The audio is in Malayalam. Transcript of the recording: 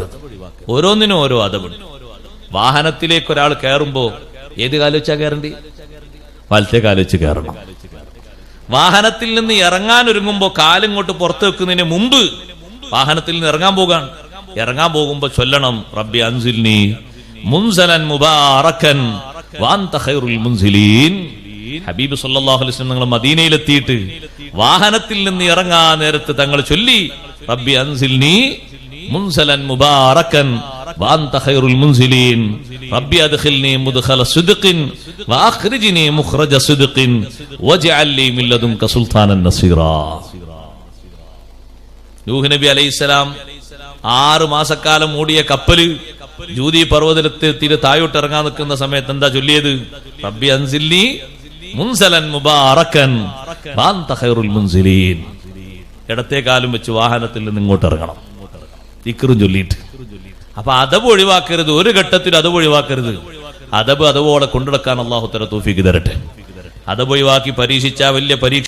ഒഴിവാക്കരുത്. ഓരോന്നിനും ഓരോ അതബുണ്ട്. വാഹനത്തിലേക്ക് ഒരാൾ കയറുമ്പോ ഏത് കാലുവെച്ചാ കയറണ്ടി? വലത്തെ കാലുവെച്ച് കയറണം. വാഹനത്തിൽ നിന്ന് ഇറങ്ങാൻ ഒരുങ്ങുമ്പോ കാലിങ്ങോട്ട് പുറത്തു വെക്കുന്നതിന് മുമ്പ് വാഹനത്തിൽ നിന്ന് ഇറങ്ങാൻ പോകുമ്പോ ചൊല്ലണം റബ്ബി അൻസിൽനി മുൻസലൻ മുബാറകൻ വഅൻത ഖൈറുൽ മുൻസിലീൻ. ഹബീബ് സല്ലല്ലാഹു അലൈഹി വസല്ലം നിങ്ങൾ മദീനയിലെത്തിയിട്ട് വാഹനത്തിൽ നിന്ന് ഇറങ്ങാൻ നേരത്ത് തങ്ങൾ ചൊല്ലി റബ്ബി അൻസിൽനി മുൻസലൻ മുബാറകൻ വഅൻത ഖൈറുൽ മുൻസിലീൻ റബ്ബി അദ്ഖിൽനി മുദ്ഖല സിദ്ഖിൻ വഅഖ്രിജ്നി മുഖ്റജ സിദ്ഖിൻ വജ്അൽ ലി മിൻ ലദുൻക സുൽത്താനൻ നസീറാ. നൂഹ് നബി അലൈഹിസ്സലാം 6 മാസക്കാലം മൂടിയ കപ്പല് ജൂദി പർവ്വതത്തിൽ താഴോട്ട് ഇറങ്ങാൻ നിൽക്കുന്ന സമയത്ത് എന്താ ചൊല്ലിയത്? റബ്ബി അൻസിൽനി മുൻസലൻ മുബാറകൻ വഅൻത ഖൈറുൽ മുൻസിലീൻ. ഇടത്തെ കാലും വെച്ച് വാഹനത്തിൽ നിന്ന് ഇങ്ങോട്ട് ഇറങ്ങണം ദിക്റും ചൊല്ലിയിട്ട്. അപ്പൊ അദബ് ഒഴിവാക്കരുത്, ഒരു ഘട്ടത്തിൽ അദബ് ഒഴിവാക്കരുത്. അദബ് അതവോടെ കൊണ്ടുനടക്കാൻ അല്ലാഹു തആല തൗഫീഖ് തരട്ടെ. അദബ് ഒഴിവാക്കി പരീക്ഷിച്ച വലിയ പരീക്ഷ